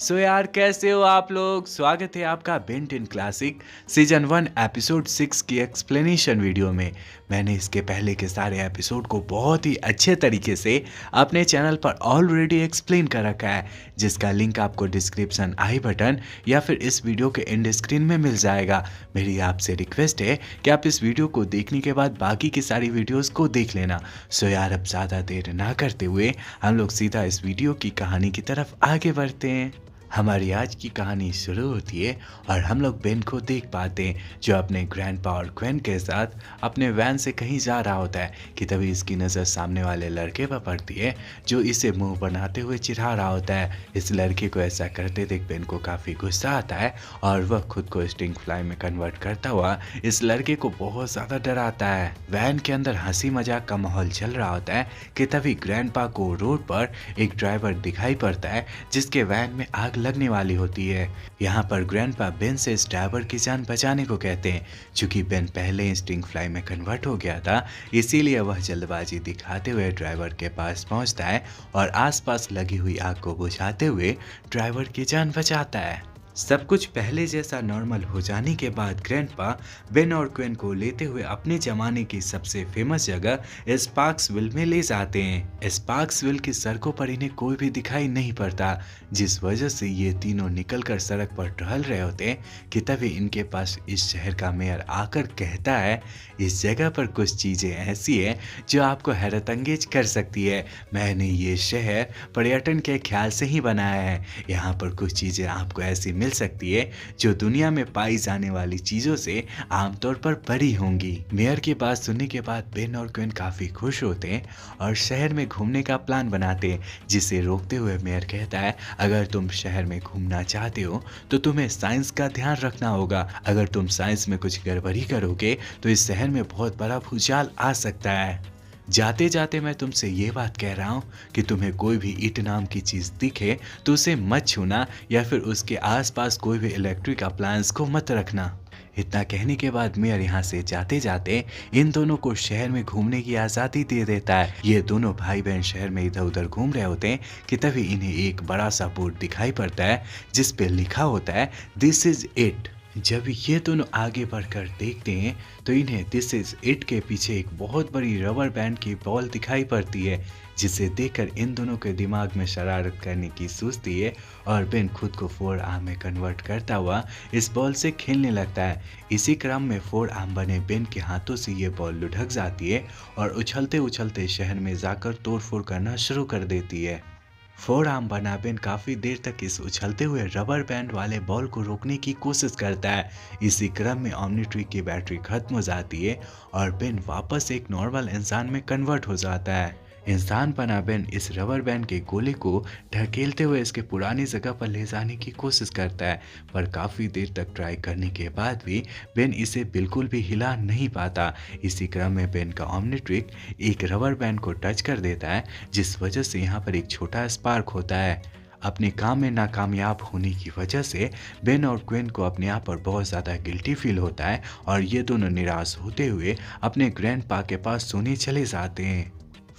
सो यार कैसे हो आप लोग। स्वागत है आपका बेन 10 क्लासिक सीजन 1 एपिसोड 6 की एक्सप्लेनेशन वीडियो में। मैंने इसके पहले के सारे एपिसोड को बहुत ही अच्छे तरीके से अपने चैनल पर ऑलरेडी एक्सप्लेन कर रखा है, जिसका लिंक आपको डिस्क्रिप्शन आई बटन या फिर इस वीडियो के एंड स्क्रीन में मिल जाएगा। मेरी आपसे रिक्वेस्ट है कि आप इस वीडियो को देखने के बाद बाकी की सारी वीडियोस को देख लेना। सो यार अब ज़्यादा देर ना करते हुए हम लोग सीधा इस वीडियो की कहानी की तरफ आगे बढ़ते हैं। हमारी आज की कहानी शुरू होती है और हम लोग बेन को देख पाते हैं जो अपने ग्रैंडपा और क्वेन के साथ अपने वैन से कहीं जा रहा होता है कि तभी इसकी नज़र सामने वाले लड़के पर पड़ती है जो इसे मुंह बनाते हुए चिढ़ा रहा होता है। इस लड़के को ऐसा करते देख बेन को काफ़ी गुस्सा आता है और वह खुद को स्टिंग फ्लाई में कन्वर्ट करता हुआ इस लड़के को बहुत ज़्यादा डराता है। वैन के अंदर हंसी मजाक का माहौल चल रहा होता है कि तभी ग्रैंडपा को रोड पर एक ड्राइवर दिखाई पड़ता है जिसके वैन में आग लगने वाली होती है। यहाँ पर ग्रैंडपा बेन से इस ड्राइवर की जान बचाने को कहते हैं। चूंकि बेन पहले ही स्टिंग फ्लाई में कन्वर्ट हो गया था, इसीलिए वह जल्दबाजी दिखाते हुए ड्राइवर के पास पहुंचता है और आसपास लगी हुई आग को बुझाते हुए ड्राइवर की जान बचाता है। सब कुछ पहले जैसा नॉर्मल हो जाने के बाद ग्रैंडपा बेन और क्वेन को लेते हुए अपने जमाने की सबसे फेमस जगह स्पार्क्सविल में ले जाते हैं। स्पार्क्सविल की सड़कों पर इन्हें कोई भी दिखाई नहीं पड़ता, जिस वजह से ये तीनों निकलकर सड़क पर टहल रहे होते हैं कि तभी इनके पास इस शहर का मेयर आकर कहता है, इस जगह पर कुछ चीज़ें ऐसी हैं जो आपको हैरत अंगेज कर सकती है। मैंने ये शहर पर्यटन के ख्याल से ही बनाया है। यहाँ पर कुछ चीज़ें आपको ऐसी मिल सकती है जो दुनिया में पाई जाने वाली चीजों से आमतौर पर बड़ी होंगी। मेयर की बात सुनने के बाद बेन और क्वेन काफी खुश होते हैं और शहर में घूमने का प्लान बनाते हैं, जिसे रोकते हुए मेयर कहता है, अगर तुम शहर में घूमना चाहते हो तो तुम्हें साइंस का ध्यान रखना होगा। अगर तुम साइंस में कुछ गड़बड़ी करोगे तो इस शहर में बहुत बड़ा भूचाल आ सकता है। जाते जाते मैं तुमसे ये बात कह रहा हूँ कि तुम्हें कोई भी ईट नाम की चीज़ दिखे तो उसे मत छूना या फिर उसके आसपास कोई भी इलेक्ट्रिक अप्लायंस को मत रखना। इतना कहने के बाद मेयर यहाँ से जाते जाते इन दोनों को शहर में घूमने की आज़ादी दे देता है। ये दोनों भाई बहन शहर में इधर उधर घूम रहे होते हैं कि तभी इन्हें एक बड़ा सा बोर्ड दिखाई पड़ता है जिस पे लिखा होता है, दिस इज इट। जब ये दोनों आगे बढ़कर देखते हैं तो इन्हें दिस इज इट के पीछे एक बहुत बड़ी रबर बैंड की बॉल दिखाई पड़ती है, जिसे देखकर इन दोनों के दिमाग में शरारत करने की सूझती है और बेन खुद को 4 आर्म में कन्वर्ट करता हुआ इस बॉल से खेलने लगता है। इसी क्रम में 4 आर्म बने बेन के हाथों से ये बॉल लुढ़क जाती है और उछलते उछलते शहर में जाकर तोड़फोड़ करना शुरू कर देती है। 4 आर्म बना बेन काफी देर तक इस उछलते हुए रबर बैंड वाले बॉल को रोकने की कोशिश करता है। इसी क्रम में ओमनीट्री की बैटरी खत्म हो जाती है और बेन वापस एक नॉर्मल इंसान में कन्वर्ट हो जाता है। इंसान बना बेन इस रबर बैंड के गोले को ढकेलते हुए इसके पुरानी जगह पर ले जाने की कोशिश करता है, पर काफ़ी देर तक ट्राई करने के बाद भी बेन इसे बिल्कुल भी हिला नहीं पाता। इसी क्रम में बेन का ओमनीट्रिक एक रबर बैंड को टच कर देता है, जिस वजह से यहाँ पर एक छोटा स्पार्क होता है। अपने काम में नाकामयाब होने की वजह से बेन और क्वेन को अपने आप पर बहुत ज़्यादा गिल्टी फील होता है और ये दोनों निराश होते हुए अपने ग्रैंडपा के पास सोने चले जाते हैं।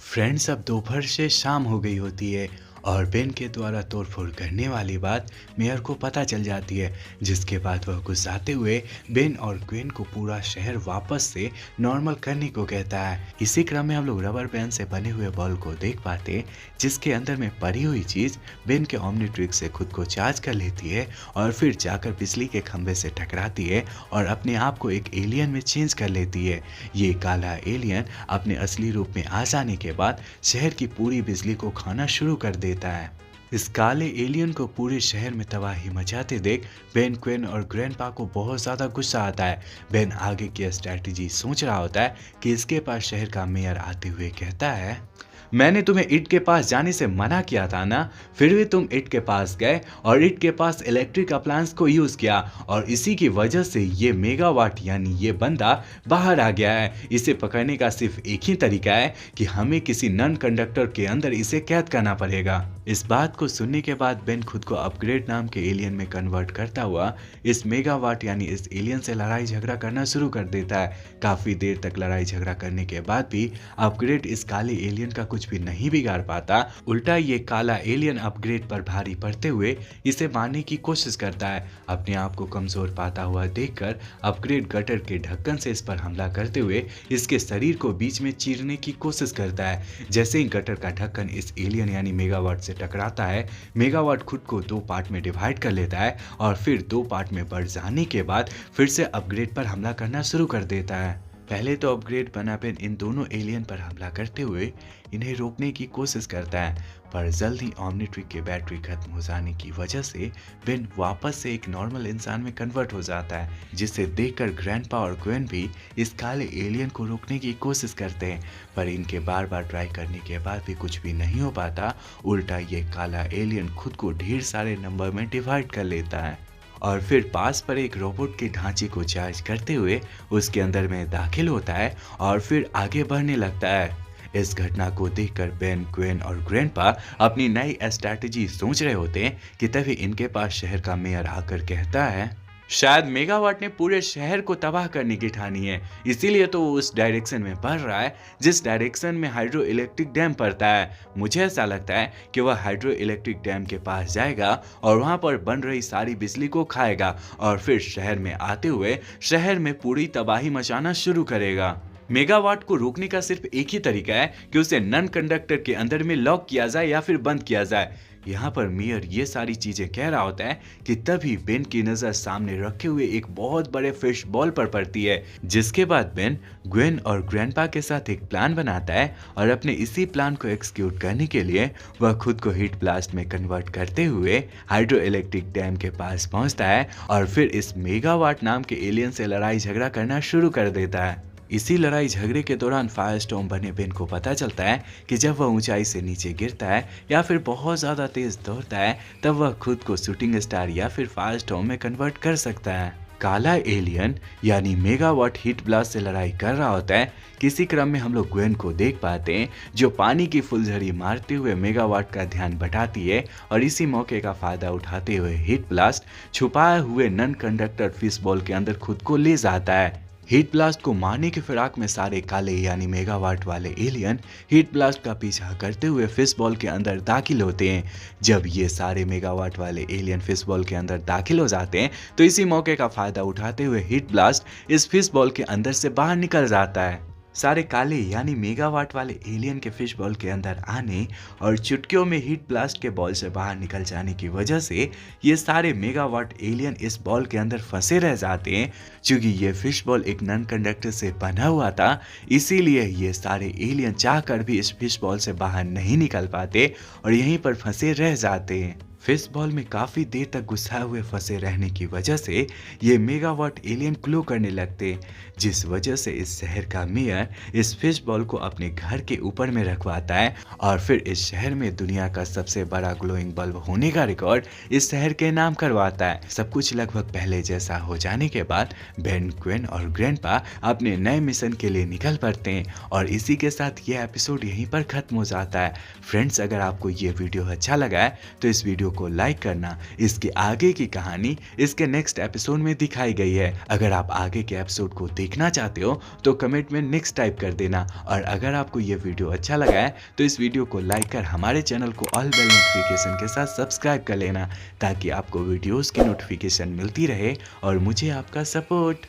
फ्रेंड्स, अब दोपहर से शाम हो गई होती है और बेन के द्वारा तोड़फोड़ करने वाली बात मेयर को पता चल जाती है, जिसके बाद वह गुस्साते हुए बेन और क्वेन को पूरा शहर वापस से नॉर्मल करने को कहता है। इसी क्रम में हम लोग रबर बैंड से बने हुए बॉल को देख पाते, जिसके अंदर में पड़ी हुई चीज़ बेन के ओमनीट्रिक से खुद को चार्ज कर लेती है और फिर जाकर बिजली के खंभे से टकराती है और अपने आप को एक एलियन में चेंज कर लेती है। ये काला एलियन अपने असली रूप में आ जाने के बाद शहर की पूरी बिजली को खाना शुरू कर देता है। इस काले एलियन को पूरे शहर में तबाही मचाते देख बेन, क्वेन और ग्रैंडपा को बहुत ज़्यादा गुस्सा आता है। बेन आगे की स्ट्रैटेजी सोच रहा होता है कि इसके पास शहर का मेयर आते हुए कहता है, मैंने तुम्हें इट के पास जाने से मना किया था ना, फिर भी तुम इट के पास गए और इट के पास इलेक्ट्रिक अप्लायंस को यूज़ किया और इसी की वजह से ये मेगावाट यानी ये बंदा बाहर आ गया है। इसे पकड़ने का सिर्फ एक ही तरीका है कि हमें किसी नॉन कंडक्टर के अंदर इसे कैद करना पड़ेगा। इस बात को सुनने के बाद बेन खुद को अपग्रेड नाम के एलियन में कन्वर्ट करता हुआ इस मेगावाट यानी इस एलियन से लड़ाई झगड़ा करना शुरू कर देता है। काफ़ी देर तक लड़ाई झगड़ा करने के बाद भी अपग्रेड इस काले एलियन का कुछ कुछ भी नहीं बिगाड़ पाता। उल्टा ये काला एलियन अपग्रेड पर भारी पड़ते हुए इसे मारने की कोशिश करता है। अपने आप को कमजोर पाता हुआ देखकर अपग्रेड गटर के ढक्कन से इस पर हमला करते हुए इसके शरीर को बीच में चीरने की कोशिश करता है। जैसे ही गटर का ढक्कन इस एलियन यानी मेगावाट से टकराता है, मेगावाट खुद को 2 पार्ट में डिवाइड कर लेता है और फिर 2 पार्ट में बढ़ जाने के बाद फिर से अपग्रेड पर हमला करना शुरू कर देता है। पहले तो अपग्रेड बना बेन इन दोनों एलियन पर हमला करते हुए इन्हें रोकने की कोशिश करता है, पर जल्द ही ओमनिट्रिक की बैटरी खत्म हो जाने की वजह से बेन वापस से एक नॉर्मल इंसान में कन्वर्ट हो जाता है, जिसे देखकर ग्रैंडपा और ग्वेन भी इस काले एलियन को रोकने की कोशिश करते हैं, पर इनके बार बार ट्राई करने के बाद भी कुछ भी नहीं हो पाता। उल्टा ये काला एलियन खुद को ढेर सारे नंबर में डिवाइड कर लेता है और फिर पास पर एक रोबोट के ढांचे को चार्ज करते हुए उसके अंदर में दाखिल होता है और फिर आगे बढ़ने लगता है। इस घटना को देखकर बेन, ग्वेन और ग्रैंडपा अपनी नई स्ट्रैटेजी सोच रहे होते हैं कि तभी इनके पास शहर का मेयर आकर कहता है, शायद मेगावाट ने पूरे शहर को तबाह करने की ठानी है, इसीलिए तो वो उस डायरेक्शन में बढ़ रहा है जिस डायरेक्शन में हाइड्रो इलेक्ट्रिक डैम पड़ता है। मुझे ऐसा लगता है कि वह हाइड्रो इलेक्ट्रिक डैम के पास जाएगा और वहां पर बन रही सारी बिजली को खाएगा और फिर शहर में आते हुए शहर में पूरी तबाही मचाना शुरू करेगा। मेगावाट को रोकने का सिर्फ एक ही तरीका है कि उसे नन कंडक्टर के अंदर में लॉक किया जाए या फिर बंद किया जाए। यहाँ पर मेयर ये सारी चीजें कह रहा होता है कि तभी बेन की नजर सामने रखे हुए एक बहुत बड़े फिश बॉल पर पड़ती है, जिसके बाद बेन, ग्वेन और ग्रैंडपा के साथ एक प्लान बनाता है और अपने इसी प्लान को एग्जीक्यूट करने के लिए वह खुद को हीट ब्लास्ट में कन्वर्ट करते हुए हाइड्रो इलेक्ट्रिक डैम के पास पहुंचता है और फिर इस मेगावाट नाम के एलियन से लड़ाई झगड़ा करना शुरू कर देता है। इसी लड़ाई झगड़े के दौरान फायरस्टॉर्म बने बेन को पता चलता है कि जब वह ऊंचाई से नीचे गिरता है या फिर बहुत ज्यादा तेज दौड़ता है तब वह खुद को शूटिंग स्टार या फिर फायरस्टॉर्म में कन्वर्ट कर सकता है। काला एलियन यानी मेगावाट हीट ब्लास्ट से लड़ाई कर रहा होता है। किसी क्रम में हम लोग ग्वेन को देख पाते हैं जो पानी की फुलझड़ी मारते हुए मेगावाट का ध्यान बटाती है और इसी मौके का फायदा उठाते हुए हीट ब्लास्ट छुपाए हुए नन कंडक्टर फिश बॉल के अंदर खुद को ले जाता है। हीट ब्लास्ट को मारने की फिराक में सारे काले यानी मेगावाट वाले एलियन हीट ब्लास्ट का पीछा करते हुए फिश बॉल के अंदर दाखिल होते हैं। जब ये सारे मेगावाट वाले एलियन फिश बॉल के अंदर दाखिल हो जाते हैं तो इसी मौके का फायदा उठाते हुए हीट ब्लास्ट इस फिश बॉल के अंदर से बाहर निकल जाता है। सारे काले यानी मेगावाट वाले एलियन के फिश बॉल के अंदर आने और चुटकियों में हीट ब्लास्ट के बॉल से बाहर निकल जाने की वजह से ये सारे मेगावाट एलियन इस बॉल के अंदर फंसे रह जाते हैं। क्योंकि ये फिश बॉल एक नन कंडक्टर से बना हुआ था, इसीलिए ये सारे एलियन चाहकर भी इस फिश बॉल से बाहर नहीं निकल पाते और यहीं पर फंसे रह जाते हैं। फिश बॉल में काफी देर तक गुस्साए हुए फंसे रहने की वजह से ये मेगावाट एलियन ग्लो करने लगते, जिस वजह से इस शहर का मेयर इस फिश बॉल को अपने घर के ऊपर में रखवाता है और फिर इस शहर में दुनिया का सबसे बड़ा ग्लोइंग बल्ब होने का रिकॉर्ड इस शहर के नाम करवाता है। सब कुछ लगभग पहले जैसा हो जाने के बाद बेन, ग्वेन और ग्रैंडपा अपने नए मिशन के लिए निकल पड़ते हैं और इसी के साथ ये एपिसोड यहीं पर खत्म हो जाता है। फ्रेंड्स, अगर आपको ये वीडियो अच्छा लगा है तो इस वीडियो को लाइक करना। इसके आगे की कहानी इसके नेक्स्ट एपिसोड में दिखाई गई है। अगर आप आगे के एपिसोड को देखना चाहते हो तो कमेंट में नेक्स्ट टाइप कर देना और अगर आपको ये वीडियो अच्छा लगा है तो इस वीडियो को लाइक कर हमारे चैनल को ऑल बेल नोटिफिकेशन के साथ सब्सक्राइब कर लेना ताकि आपको वीडियोस की नोटिफिकेशन मिलती रहे और मुझे आपका सपोर्ट